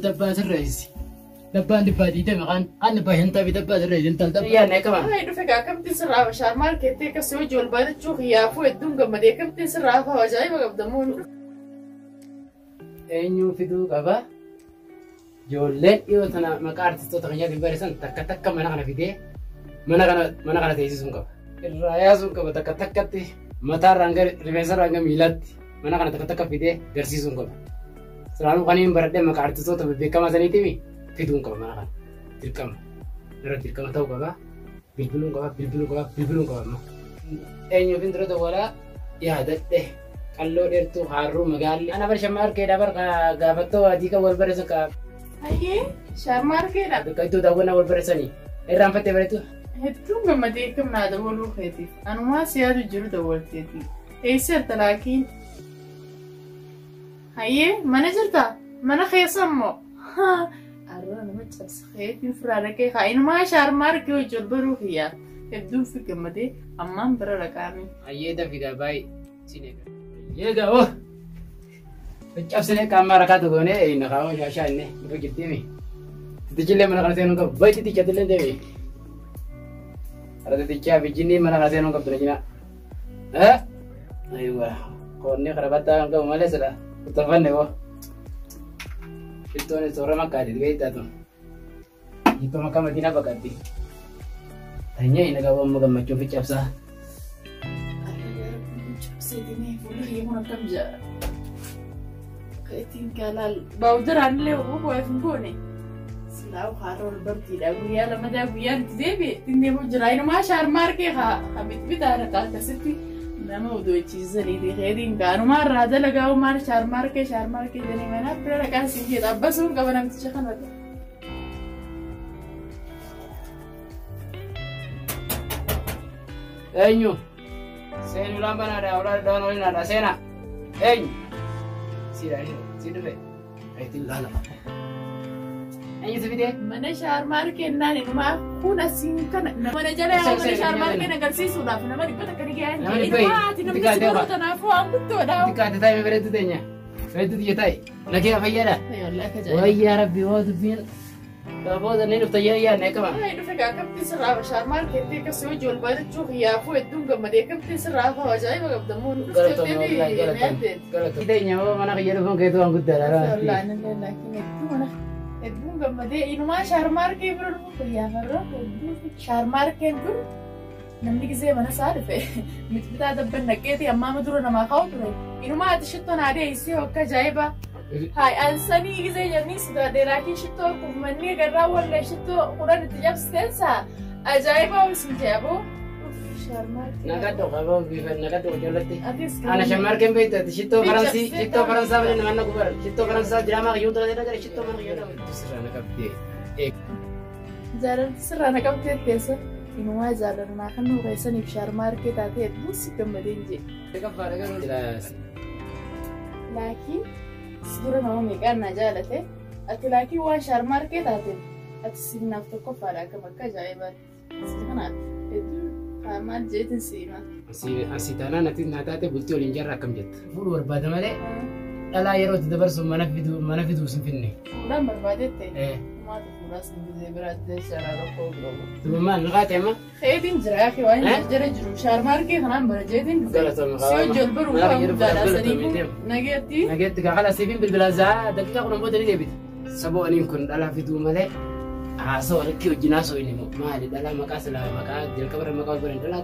دبات الرئيس دبان دبادي دمغان أنا بهنتا بدبات الرئيس انت دبان يا نكمان هاي دفع كم تسرع بشار ماركت تيك سويج والبلد شو خيافو الدون قم دي كم تسرع فواجاي بقدمون أينو في دو كبا جولين يو تنا مكارت توت خنجا في بارسان تك تك مناغنا في دي مناغنا تيسون كبا الرئيسون كبا تك تك تي متار رانغر ريفيسر رانغ ميلاد مناغنا تك تك في دي درسيسون كبا سلام قانين برده مكارت توت بكما سنيتي مي في دون كبا مناغنا تركم نرى تركم تاو كبا بيلبلون كبا ما أينو في درو ولا يا دته Kalau dari tu harum magali. Anak bersama ke dapat gabat tu jika walper suka. Aye, share market ada. Dekat itu dah guna walper sini. Rampat teber itu. Itu nggak mati kem nada walu kheti. Anu masih ada juru dah wal kheti. Eiser talakin. Aye, mana cerita? Mana khesam mo? Ha, arah nama cas kheti frada ke. Inu mah share market ujul baru khia. Itu fikir mati. Amam berlaku. Aye dah tidak baik. Sini. Ya gak, Pecah sini kamera kata gue nih, nak kamu siapa nih, begitu nih. Tadi cile mana kasih nunggu, baik tadi cile deh. Ada tadi cile begini mana kasih nunggu tuh cina. Ayo wah, kau nih kerabatan kau malas lah, telepon nih wah. Itu nih seorang makan di kita tuh. Itu makan mati apa kati? Tanya ini kau mau macam macam sah. سيدني فولي هنا كم جاء كأتين كلال بودر عن له وهو يفهموني سلاو خارو البرتي لا ويا لما دا ويا تدبي تني بجراين ما شار ماركي خبيت بدار قال كسبتي نما ودو تشيزري دي غيرين كانوا ما رادا لقاو مار شار ماركي دني منا برا كان سيجي ابسون كمان امتشخن ولا اينو Sen ulang mana ada orang dono ini ada sena, sida be, itu lala. Ayo sebide. Mana share market nani nama kuna singkan, mana jalan yang mana share market nagar sih sudah, nama di kota kerja ini. Nama di tanafu aku tuh ada. Tika ada tay beres itu tanya, itu dia tay. Lagi apa ya dah? Wah ya Rabbi, wah tu bin. Kalau dah ni lu tanya ya nak apa? Hai, tu fikir kau tisra share market teka sui jual balik cuh ya, aku itu nggak mati kau tisra fawajai baqdamون. Kalau kita nyawa mana kerja tu pun kita angkut dah lah. Lain itu mana? Itu nggak mati. Inu mah share market baru ya baru. Share market tu, nampak sih mana sahaja. Mesti ada benda keti amma maduro nama kau tu. Inu mah ada shit tu nade isi okka jaiba. Hai, ansani زي جنيس ده لكن شتو كمني قرا ولا شتو قرا نتجاب ستنسا أجايبه وسنجابه شرمار نقدو كابو بيفر نقدو جلتي أنا شمار كم بيت شتو فرنسا بلي نمنا كبر شتو فرنسا دراما يوم ترى ده شتو ما يوم تسرع نكبتي زارن أنا كم تيسر إنه ما زارن ما خنو غيسني بشار ماركت هذه بوسي كم بدينجي لكن سدورة ما هو ميكان نجالته أتلاقي وان شار ماركت هاتين أتسيبنا في الكفارة كما كجايبات سيدنا إدو خامات جيتن سيما أسيتانا نتاتي بلتي ولنجر كم جت فول ورباد مالي ألا يرو تدبر سو منافدو سنفني فولان بربادتي ما تفولاس نبزي براد شارع رفو تبا ما نغاتي ما خيدين جراخي وان جرى جرو شار ماركت خنان برجيتين سيو جلبر وفاهم دالا سنيكو نجيتي كاخلا سيفين بالبلازا دقيقة قرن بودا لي بيت سبو أن يمكن ألا فيدو مالي عاسو ركيو جناسو إني مالي دالا مكاس لا مكاس جل كبر مكاس برين دالا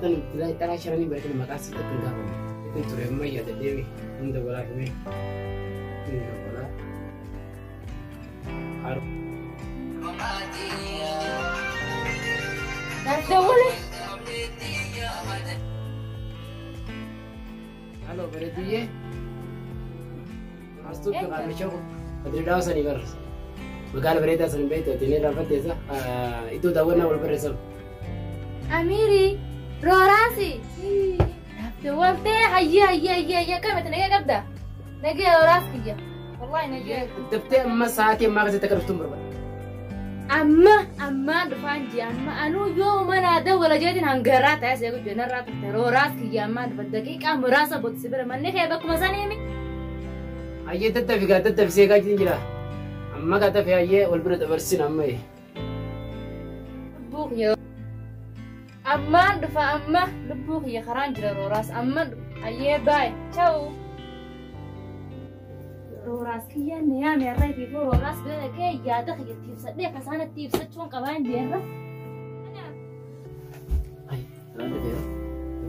تلا شراني بركة مكاس تكون دابو يكون ترى ما يدري من دبلا كمي من دبلا عارف Nafdawale. Halo, berarti Astu ke kami show. Kadri dah sani kar. Bukan berita sani betul. Tini rapat desa. Itu tahu na ulper resep. Amiri, Rorasi. Nafdawale. Hayya. Kamu tu nega kabda. Nega Rorasi ya. Wallahi nega. Tapi amma saat yang makan kita kerja tumber. أما دفانجي أما أنو يوم أنا ده ولا جاتين هنجرات هسه يقول جنرات ترورات كي أما بدقيقة مراسة بتصير من نخي بكم مثلا يمي أيه تتفق سيكا جنجلا أما كاتب في أيه والبرد برسين أمي بوك يا أمان دفع أمه لبوك يا خران جرى روراس أمان أيه باي تشاو روراس كيا نيام يا رأي بيفور روراس بيلا كي يادخ يتيب سدي كسانة تيب سدشون كمان ديرة هاي راني فيه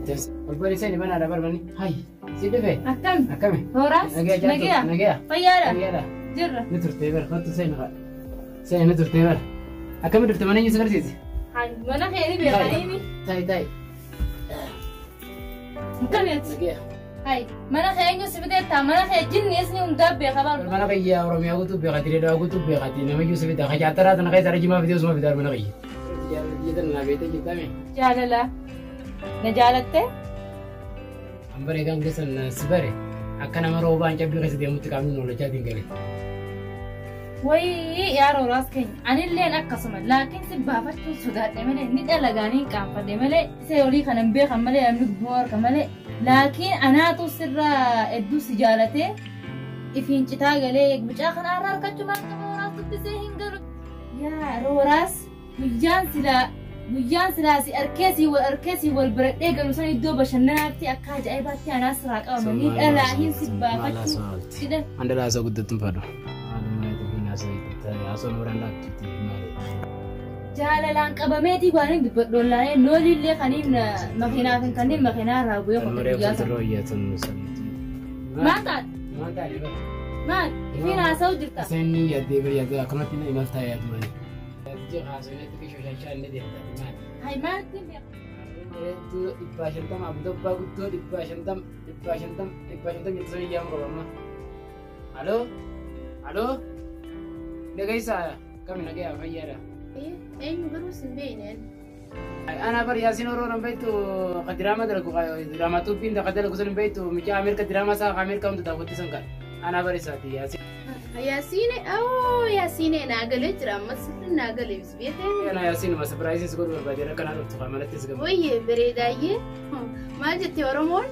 تيس والبرد سيني بنا على بربني هاي سيد فيه أكم روراس نجيا طيارة جرة نترتي بر خط سين نترتي بر أكمل درت مني يسكر سيدي هاي منا خيري بيخانيني تاي مكان يت نجيا هاي منا خيري سبتة تا منا خير جن يسني وندب بخبر mana kaya orang yang aku tuh berkati dia aku tuh berkati nama Yusuf itu kerja antara tanah kaya cari cuma video semua video mana kaya dia tanah bete kita nih جاللا نجالته ambar egang kesan sebare akan nama roba yang cabai kasih dia mutu kami nol jadi kali وي يا روراس كين أنا اللي أنا قسم لكن سبابة تسودات دمله نيد ألاقاني كام فدمله سيولي خنم بيه خمله أملك بور كمله لكن أنا توسر إدو سجالته إفين تتاجله بجا خن أرار كتشمان روراس تبتسهين قر يا روراس ويان سلاسي أركسي والبرد قالوا سني دو بشناتي أكاد عيباتي أنا سراك أو مني ألا هين سبابة كده anda lah so gede tempat do asal orang nak kita جاللان قبمتي قانين دولاري نولي اللي خنين ماكينات كنين ماكينات رابو ما قال ما فينا سو جرتا سني يدي بريا كنا تنا يملتا يا دماني تجي خاصة تجي شو شان ندي هاي ما تبي itu dipasang tam abdo bagus tuh dipasang tam itu yang berapa halo Nagaysa kami nagaya fayyada ايه مدرس بينين أنا برياسين ورون بيتو قدرامة دلكو دراما تو بين دخلت كوسن بيتو مجا أمريكا دراما سا أمريكا أنت تابوتي سنكر أنا بريساتي ياسين ياسين ناقلت رامس ناقل بس بيته أنا ياسين ما سبرايز سكور بربادي كنا نروح تقامل تسقم ويه بريداية ما جت ورمون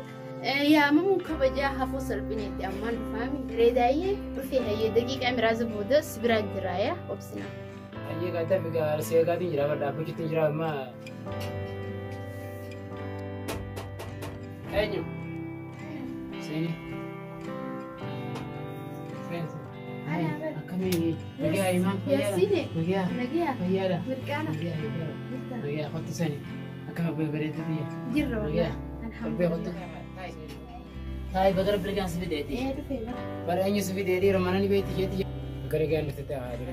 يا ممو كبجا حفصل بنيتي أمان فامي بريداية وفيها يدقيق أمراز بودا سبراد دراية وبسنا أيه كذا بقى سيا كذا يجرا كذا أبو كتير يجرا ما أيجو سيني kami bagi imam نجيا fayyada مركانا bagi aku tuh sini akan berbeda dia جرة والله الحمد لله هاي بقدر بلقان سفيدتي ايه دفعي pada hanya sevideri romana ni beti jadi kerja yang kita ada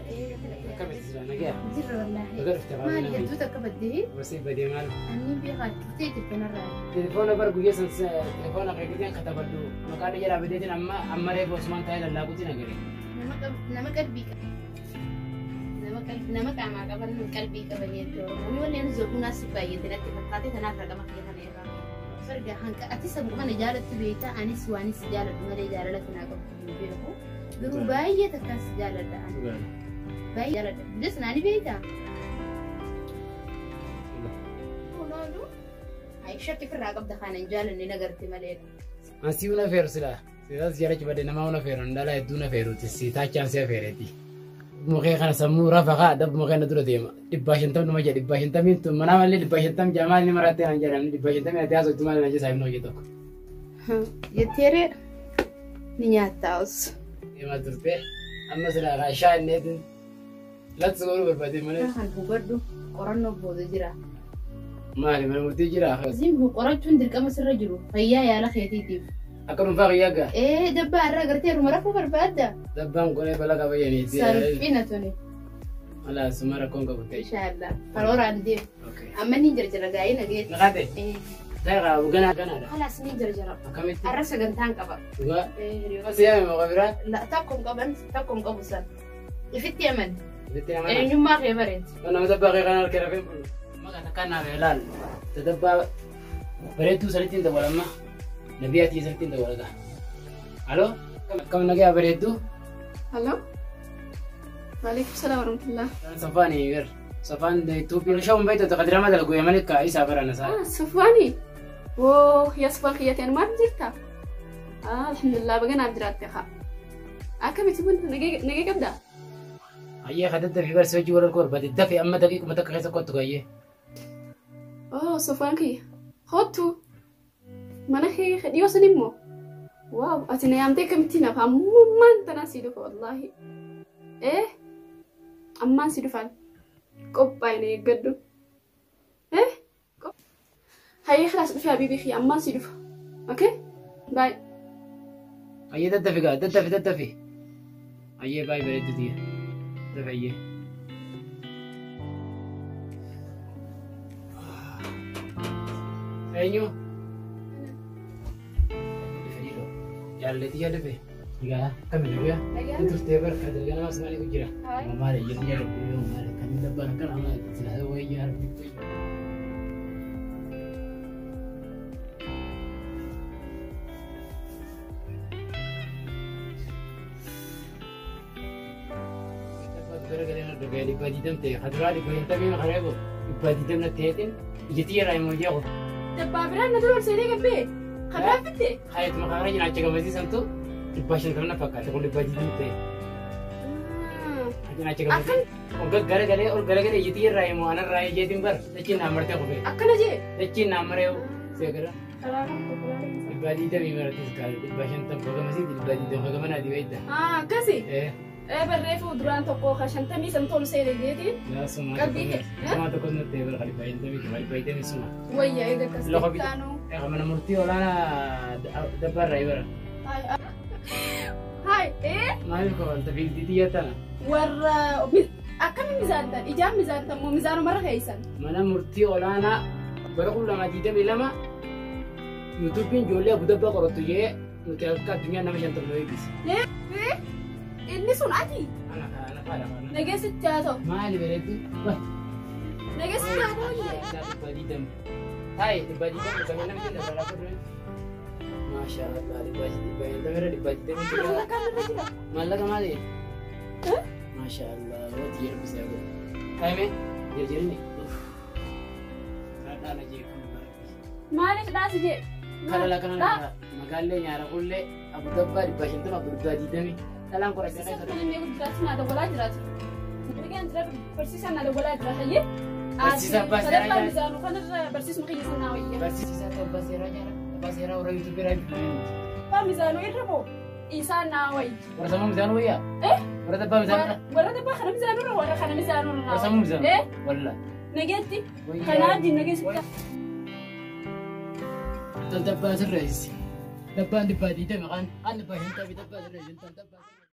kami sudah naga جرة والله بقدر ما تتابعنا يدوتك بدي masih bagaimana أني بيخاط كتير تبنر telepon apa gue sen telepon apa kita yang kata badu maka ada jalan beda amma rebo seman Thailand lagu tina gini nama kalbi nama kama kapan kalbi kabanya itu ini wala yang zoku nasi bayi tidak tadi tanah raga makin tanah era serga hangka ati sabu mana jalan tu beta anis wanis jalan mana jalan lah tenaga biru guru bayi tekan jalan dah bayi jalan dia senani beta lalu Aisyah kifir raga bdakhana jalan ni nagar timalena masih una fer sudah sudah ziarah coba deh nama una fer ndala itu una fer itu si tacan saya fereti mungkin karena semua rafaqa dap mungkin itu dia dibahas tentang nama jadi dibahas tentang itu mana malih dibahas tentang jamal ni merata yang jalan dibahas tentang ada asal cuma aja saya mau gitu ya tiare ni nyataus ya matur teh amma sudah rasha ini itu let's go berbadi mana kan hubadu koran no bodo jira mari mana murti jira zim hu koran tundir kama sirajulu fayya ya la khaytiti akan mufaq yaga dabba arra gartee rumara ko barbada dabban ko ne balaga bayani sarfina tuni ala sumara konga butai inshallah farora ande okay amma ni jarjara gayi na ge nakate saya gana da خلاص ni jarjara kamit arra sagantan qaba juga masih ya mau kabira la takum qabusan ifit yaman betul mana nyuma khaybaret أنا مدبّر غير أنا الكرافين ما كان هلال تدبّر بريتو سلتين ده ولا ما نبياتي سلتين ده ولا ده ألو كم نجي بريتو هلو وعليكم السلام ورحمة الله صفاني غير صفان ده توبي شو من بيته تقدر ما تلقوا يا ملك عيسى برا نسا صفواني يا صفان خياتين ما بجرتا الحمد لله بقينا بجرات تخا أكمل تبون نجي قبدا أيه خدت في برس وجي ولا الكور بدي دفي أما دقيقة متى كيسة كنت كأيه Sofaanki hootu mana kee dhiyoosan immoo waaw ati na yaamtee kamitti naaf ammummaan tanaa si dhufa wallaahi ammaan si dhufaan qophaa'ine eeggadhu hayyee kalaas dhufee habiibii kiyya ammaan si dhufa okay baay أيه دفي قاعد دفي أيه باي بريد دي دفي أيه أيوه جالتي يا دفي يا كم دفيا أنت تستيبر كذا أنا ما سمعني كجرا ما لي يدي يا ربي ما لي كم دبر كان أنا هذا هو يا ربي دبي بدي دم تي خدرالي بين تبين خريبو بدي دم نتهتين يجتي راي موجو dabbaabiraan na dura seenee gabbee kanaa fitte خايت مخارج ناچ كمزي سنتو دباشن كرنا فكات كل بدي دم تي ناچ كمزي उनका गरे और गरे ये तीर राय मो अनर राय ये दिन पर लेकिन नामरते हो गए akkana jee लेकिन नामरे हो से करा karaa kan tokko बादी तो बीमार थी इसका दबashन तब होगा मसी बादी तो होगा मना दिवे इतना akkasi barreeffuu duraan tokko ka 50 san tolu seenee jeetiin لا سما قبل سما تو كنا تبر خلي باين تبي خلي باين تبي سما wayya eega kas لو خبي taanu من مرتي ولا أنا دبر راي برا hay ما يلقى أنت في دي تانا warra akkami mizaantan ijaan mizaantan moo mizaanu mara keessan mana murtii olaanaa bara 2022 yuutuubiin ijoollee abu dabbaa qoratu jee nuti akka addunyaa nama 50 loo eebbisi. inni sun ati nageessitti haa ta'u maali bareeddu nageessitti haa ta'u badii dambe taa'e badii dambe kan nama kenna balaa fuduree maashaa Allah badii dambe maallaqa maali maashaa Allah wanti jedhu bisaa godhu taa'ime jirjirini saadhaan ajee kun maaliif dhaasi jee kanala magaallee nyaara qullee abu dabbaa 500 abu dabbaa 20 salaan qorachana isa inni guddaatti naa dabalaa jiraatu dhigaan jira barsiisaan naa dabalaa jiraata jee Barsiisa abbaa seeraa sadarkaa mizaanuu kanarra barsiisuma kiyya sanaa wayya barsiisa abbaa seeraa nyaara abbaa seeraa warra yuutuubii biraa abbaa mizaanuu irra moo isaan naa wayya warra sammuu mizaanuu wayyaa warra dabbaa mizaanuu warra dabbaa kana mizaanuu irra warra kana mizaanuu irra warra sammuu mizaanuu walla nageetti kanaa wajjin nageessitti dabbaa sirreessi dabbaan dibbaa diidame kan an dibbaa hin tabi dabbaa sirreessi dabbaa